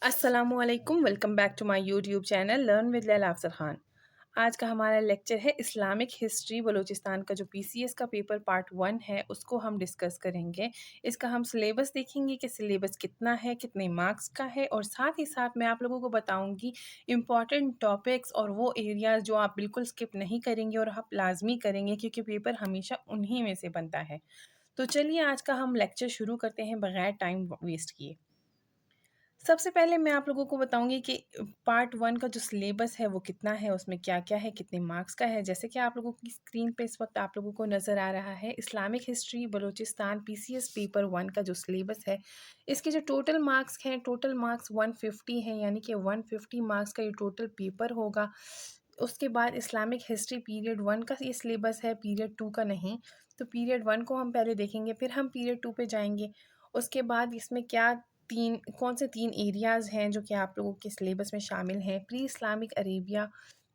अस्सलामुअलैकुम welcome back to my YouTube channel learn with Laila Afzal Khan. आज का हमारा लेक्चर है इस्लामिक हिस्ट्री बलूचिस्तान का जो पीसीएस का पेपर पार्ट 1 है उसको हम डिस्कस करेंगे। इसका हम सिलेबस देखेंगे कि सिलेबस कितना है, कितने मार्क्स का है और साथ ही साथ मैं आप लोगों को बताऊंगी इम्पॉर्टेंट टॉपिक्स और वो एरियाज़ जो आप बिल्कुल स्किप नहीं करेंगे और आप लाजमी करेंगे क्योंकि पेपर हमेशा उन्हीं में से बनता है। तो चलिए आज का हम लेक्चर शुरू करते हैं बगैर टाइम वेस्ट किए। सबसे पहले मैं आप लोगों को बताऊँगी कि पार्ट 1 का जो सिलेबस है वो कितना है, उसमें क्या-क्या है, कितने मार्क्स का है। जैसे कि आप लोगों की स्क्रीन पे इस वक़्त आप लोगों को नज़र आ रहा है Islamic history Balochistan PCS paper 1 का जो सिलेबस है, इसके जो टोटल मार्क्स हैं, टोटल मार्क्स 150 हैं, यानी कि 150 मार्क्स का ये टोटल पेपर होगा। उसके बाद इस्लामिक हिस्ट्री पीरियड 1 का ये सिलेबस है, पीरियड 2 का नहीं। तो पीरियड 1 को हम पहले देखेंगे, फिर हम पीरियड 2 पे जाएँगे। उसके बाद इसमें क्या 3 कौन से 3 एरियाज़ हैं जो कि आप लोगों के सिलेबस में शामिल हैं। Pre Islamic Arabia,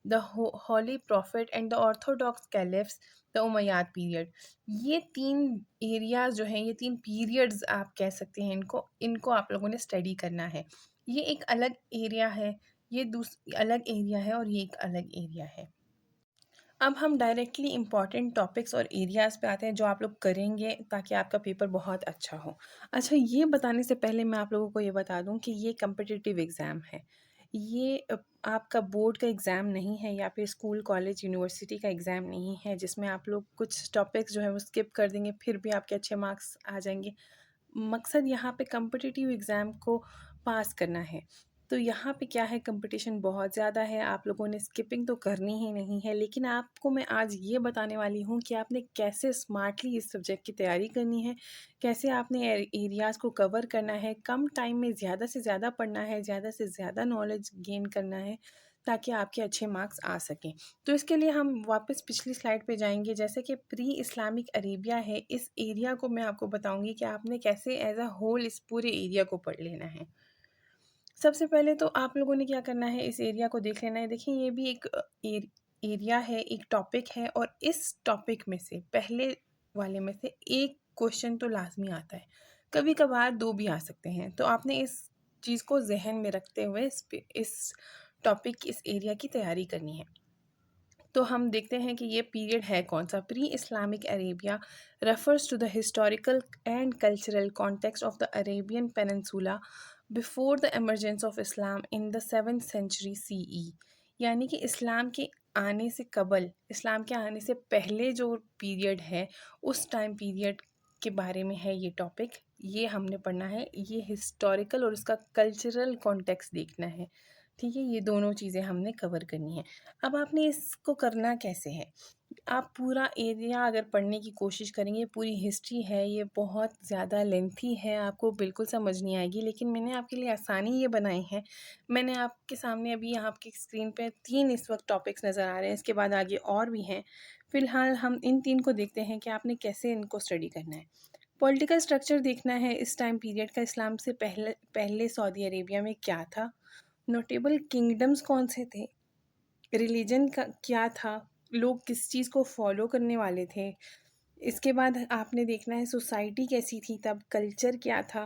the holy prophet and the orthodox caliphs, the Umayyad period. ये 3 एरियाज़ जो हैं, ये 3 पीरियड्स आप कह सकते हैं इनको, इनको आप लोगों ने स्टडी करना है। ये एक अलग एरिया है, ये अलग एरिया है और ये एक अलग एरिया है। अब हम डायरेक्टली इम्पॉर्टेंट टॉपिक्स और एरियाज़ पे आते हैं जो आप लोग करेंगे ताकि आपका पेपर बहुत अच्छा हो। अच्छा, ये बताने से पहले मैं आप लोगों को ये बता दूँ कि ये कॉम्पिटिटिव एग्ज़ाम है। ये आपका बोर्ड का एग्ज़ाम नहीं है या फिर स्कूल, कॉलेज, यूनिवर्सिटी का एग्ज़ाम नहीं है जिसमें आप लोग कुछ टॉपिक्स जो है वो स्किप कर देंगे फिर भी आपके अच्छे मार्क्स आ जाएँगे। मकसद यहाँ पे कॉम्पिटिटिव एग्ज़ाम को पास करना है। तो यहाँ पे क्या है, कंपटीशन बहुत ज़्यादा है, आप लोगों ने स्किपिंग तो करनी ही नहीं है, लेकिन आपको मैं आज ये बताने वाली हूँ कि आपने कैसे स्मार्टली इस सब्जेक्ट की तैयारी करनी है, कैसे आपने एरियाज़ को कवर करना है, कम टाइम में ज़्यादा से ज़्यादा पढ़ना है, ज़्यादा से ज़्यादा नॉलेज गेन करना है ताकि आपके अच्छे मार्क्स आ सकें। तो इसके लिए हम वापस पिछली स्लाइड पे जाएंगे। जैसे कि प्री इस्लामिक अरेबिया है, इस एरिया को मैं आपको बताऊंगी कि आपने कैसे एज अ होल इस पूरे एरिया को पढ़ लेना है। सबसे पहले तो आप लोगों ने क्या करना है, इस एरिया को देख लेना है। देखिए ये भी एक एरिया है, एक टॉपिक है और इस टॉपिक में से पहले वाले में से एक क्वेश्चन तो लाजमी आता है, कभी कभार 2 भी आ सकते हैं। तो आपने इस चीज़ को जहन में रखते हुए इस टॉपिक, इस एरिया की तैयारी करनी है। तो हम देखते हैं कि ये पीरियड है कौन सा। Pre Islamic Arabia refers to the historical and cultural context of the Arabian peninsula before the emergence of Islam in the 7th century CE. यानी कि इस्लाम के आने से कबल, इस्लाम के आने से पहले जो पीरियड है उस टाइम पीरियड के बारे में है ये टॉपिक। ये हमने पढ़ना है, ये हिस्टोरिकल और उसका कल्चरल कॉन्टेक्स्ट देखना है। ठीक है, ये दोनों चीज़ें हमने कवर करनी है। अब आपने इसको करना कैसे है, आप पूरा एरिया अगर पढ़ने की कोशिश करेंगे, पूरी हिस्ट्री है, ये बहुत ज़्यादा लेंथी है, आपको बिल्कुल समझ नहीं आएगी, लेकिन मैंने आपके लिए आसानी ये बनाई है। मैंने आपके सामने अभी यहाँ आपकी स्क्रीन पे 3 इस वक्त टॉपिक्स नज़र आ रहे हैं, इसके बाद आगे और भी हैं। फ़िलहाल हम इन 3 को देखते हैं कि आपने कैसे इनको स्टडी करना है। पॉलिटिकल स्ट्रक्चर देखना है इस टाइम पीरियड का, इस्लाम से पहले पहले सऊदी अरेबिया में क्या था, नोटेबल किंगडम्स कौन से थे, रिलीजन का क्या था, लोग किस चीज़ को फॉलो करने वाले थे। इसके बाद आपने देखना है सोसाइटी कैसी थी तब, कल्चर क्या था,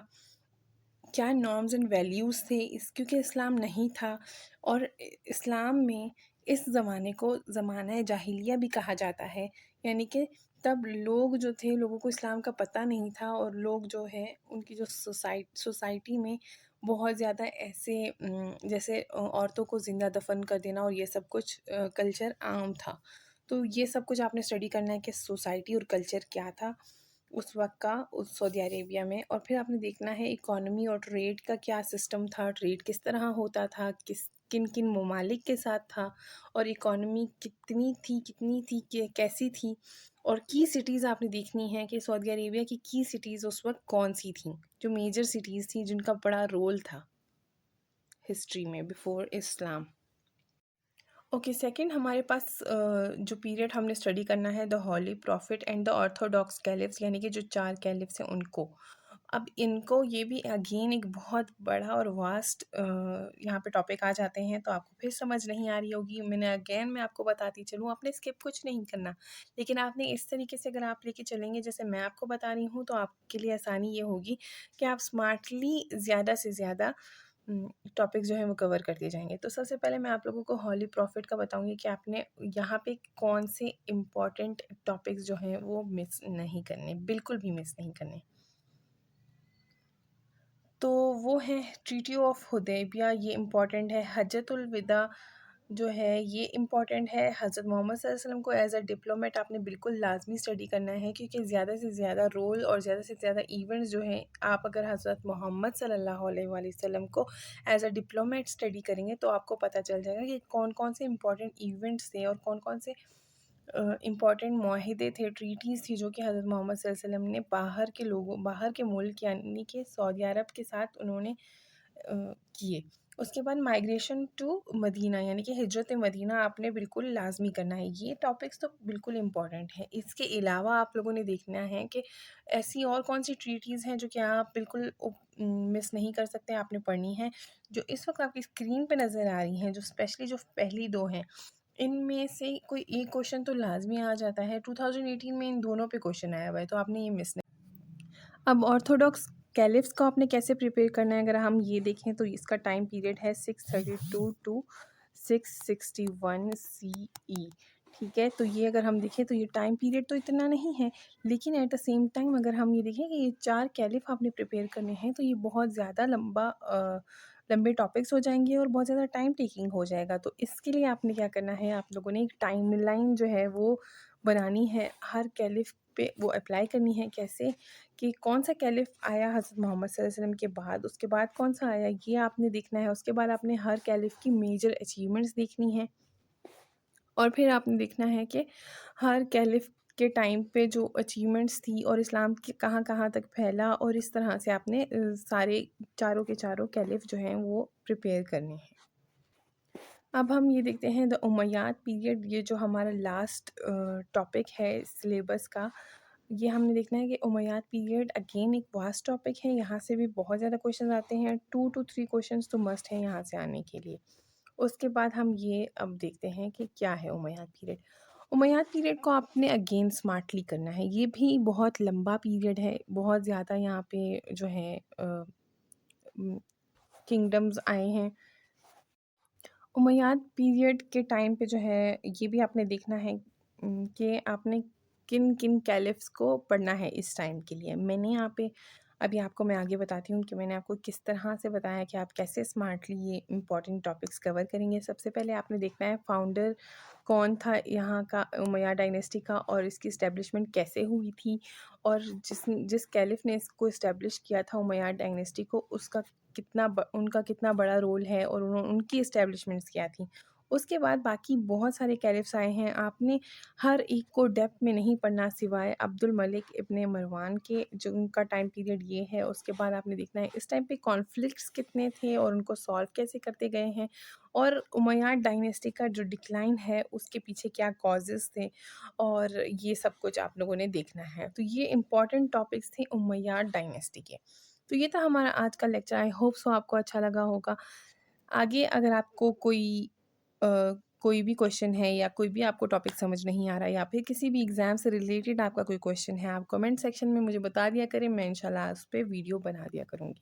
क्या नॉर्म्स एंड वैल्यूज़ थे इस, क्योंकि इस्लाम नहीं था। और इस्लाम में इस ज़माने को ज़माना जाहिलिया भी कहा जाता है, यानी कि तब लोग जो थे, लोगों को इस्लाम का पता नहीं था और लोग जो है उनकी जो सोसाइटी में बहुत ज़्यादा ऐसे जैसे औरतों को ज़िंदा दफन कर देना और ये सब कुछ कल्चर आम था। तो ये सब कुछ आपने स्टडी करना है कि सोसाइटी और कल्चर क्या था उस वक़्त का उस सऊदी अरेबिया में। और फिर आपने देखना है इकॉनमी और ट्रेड का क्या सिस्टम था, ट्रेड किस तरह होता था, किन-किन ममालिक के साथ था और इकॉनमी कितनी थी, कैसी थी। और की सिटीज़ आपने देखनी है कि सऊदी अरेबिया की सिटीज़ उस वक़्त कौन-सी थीं, जो मेजर सिटीज़ थी जिनका बड़ा रोल था हिस्ट्री में बिफ़ोर इस्लाम। ओके, सेकंड हमारे पास जो पीरियड हमने स्टडी करना है, the holy prophet and the orthodox caliphs, यानी कि जो 4 कैलिफ्स हैं उनको। अब इनको, ये भी अगेन एक बहुत बड़ा और वास्ट यहाँ पे टॉपिक आ जाते हैं, तो आपको फिर समझ नहीं आ रही होगी। मैं आपको बताती चलूँ, आपने स्किप कुछ नहीं करना, लेकिन आपने इस तरीके से अगर आप लेके चलेंगे जैसे मैं आपको बता रही हूँ, तो आपके लिए आसानी ये होगी कि आप स्मार्टली ज़्यादा से ज़्यादा टॉपिक्स जो हैं वो कवर कर दिए जाएँगे। तो सबसे पहले मैं आप लोगों को होली प्रॉफिट का बताऊँगी कि आपने यहाँ पे कौन से इम्पोर्टेंट टॉपिक्स जो हैं वो मिस नहीं करने, बिल्कुल भी मिस नहीं करने। तो वो है ट्रीटी ऑफ हुदैबिया, ये इम्पॉर्टेंट है। हज्जतुल विदा जो है ये इम्पॉर्टेंट है। हज़रत मोहम्मद सल्लल्लाहु अलैहि वसल्लम को एज़ अ डिप्लोमेट आपने बिल्कुल लाजमी स्टडी करना है, क्योंकि ज़्यादा से ज़्यादा रोल और ज़्यादा से ज़्यादा इवेंट्स जो हैं, आप अगर हज़रत मोहम्मद सल्लल्लाहु अलैहि वसल्लम को एज़ अ डिप्लोमेट स्टडी करेंगे तो आपको पता चल जाएगा कि कौन कौन से इम्पॉर्टेंट इवेंट्स थे और कौन कौन से इम्पॉर्टेंट मुआहिदे थे, ट्रीटीज़ थी जो कि हज़रत मोहम्मद सल्लल्लाहु अलैहि वसल्लम ने बाहर के मुल्क यानी कि सऊदी अरब के साथ उन्होंने किए। उसके बाद माइग्रेशन टू मदीना यानी कि हिजरत मदीना आपने बिल्कुल लाज़मी करना है। ये टॉपिक्स तो बिल्कुल इम्पॉर्टेंट हैं। इसके अलावा आप लोगों ने देखना है कि ऐसी और कौन-सी ट्रीटीज़ हैं जो कि आप बिल्कुल मिस नहीं कर सकते, आपने पढ़नी है। जो इस वक़्त आपकी स्क्रीन पे नज़र आ रही हैं, जो स्पेशली जो पहली 2 हैं, इनमें से कोई एक क्वेश्चन तो लाज़मी आ जाता है। 2018 में इन दोनों पे क्वेश्चन आया हुआ है, तो आपने ये मिस नहीं। अब ऑर्थोडॉक्स कैलिफ्स को आपने कैसे प्रिपेयर करना है, अगर हम ये देखें तो इसका टाइम पीरियड है 632 टू 661 CE। ठीक है, तो ये अगर हम देखें तो ये टाइम पीरियड तो इतना नहीं है, लेकिन एट द सेम टाइम अगर हम ये देखें कि ये 4 कैलिफ आपने प्रिपेयर करने हैं तो ये बहुत ज़्यादा लंबे टॉपिक्स हो जाएंगे और बहुत ज़्यादा टाइम टेकिंग हो जाएगा। तो इसके लिए आपने क्या करना है, आप लोगों ने एक टाइमलाइन जो है वो बनानी है, हर कैलिफ पे वो अप्लाई करनी है। कैसे कि कौन सा कैलिफ आया हज़रत मोहम्मद सल्लल्लाहु अलैहि वसल्लम के बाद, उसके बाद कौन सा आया, ये आपने देखना है। उसके बाद आपने हर कैलिफ की मेजर अचीवमेंट्स देखनी है और फिर आपने देखना है कि हर कैलिफ के टाइम पे जो अचीवमेंट्स थी और इस्लाम के कहाँ-कहाँ तक फैला, और इस तरह से आपने सारे चारों के चारों कैलिफ जो हैं वो प्रिपेयर करने हैं। अब हम ये देखते हैं द उमैयाद पीरियड, ये जो हमारा लास्ट टॉपिक है सिलेबस का। ये हमने देखना है कि उमैयाद पीरियड अगेन एक वास्ट टॉपिक है, यहाँ से भी बहुत ज़्यादा क्वेश्चन आते हैं। 2 टू 3 क्वेश्चंस तो मस्ट हैं यहाँ से आने के लिए। उसके बाद हम ये अब देखते हैं कि क्या है उमैयाद पीरियड। उमैयाद पीरियड को आपने अगेन स्मार्टली करना है। ये भी बहुत लंबा पीरियड है, बहुत ज़्यादा यहाँ पे जो है किंगडम्स आए हैं। उमैयाद पीरियड के टाइम पे जो है ये भी आपने देखना है कि आपने किन किन कैलिफ्स को पढ़ना है इस टाइम के लिए। मैंने यहाँ पे अभी आपको मैं आगे बताती हूँ कि मैंने आपको किस तरह से बताया कि आप कैसे स्मार्टली ये इम्पॉर्टेंट टॉपिक्स कवर करेंगे। सबसे पहले आपने देखना है फाउंडर कौन था यहाँ का उमैयाद डायनेस्टी का, और इसकी इस्टेब्लिशमेंट कैसे हुई थी, और जिस कैलिफ ने इसको इस्टेब्लिश किया था उमैयाद डायनेस्टी को, उसका उनका कितना बड़ा रोल है और उनकी इस्टेब्लिशमेंट्स क्या थी। उसके बाद बाकी बहुत सारे कैलिफ्स आए हैं, आपने हर एक को डेप्थ में नहीं पढ़ना सिवाय अब्दुल मलिक इब्ने मरवान के, जो उनका टाइम पीरियड ये है। उसके बाद आपने देखना है इस टाइम पे कॉन्फ्लिक्ट्स कितने थे और उनको सॉल्व कैसे करते गए हैं, और उमैयाद डायनेस्टी का जो डिक्लाइन है उसके पीछे क्या कॉजेज़ थे, और ये सब कुछ आप लोगों ने देखना है। तो ये इम्पॉर्टेंट टॉपिक्स थे उमैयाद डायनेस्टी के। तो ये था हमारा आज का लेक्चर। आई होप सो आपको अच्छा लगा होगा। आगे अगर आपको अ, कोई भी क्वेश्चन है या कोई भी आपको टॉपिक समझ नहीं आ रहा है या फिर किसी भी एग्ज़ाम से रिलेटेड आपका कोई क्वेश्चन है, आप कमेंट सेक्शन में मुझे बता दिया करें, मैं इंशाल्लाह उस पे वीडियो बना दिया करूँगी।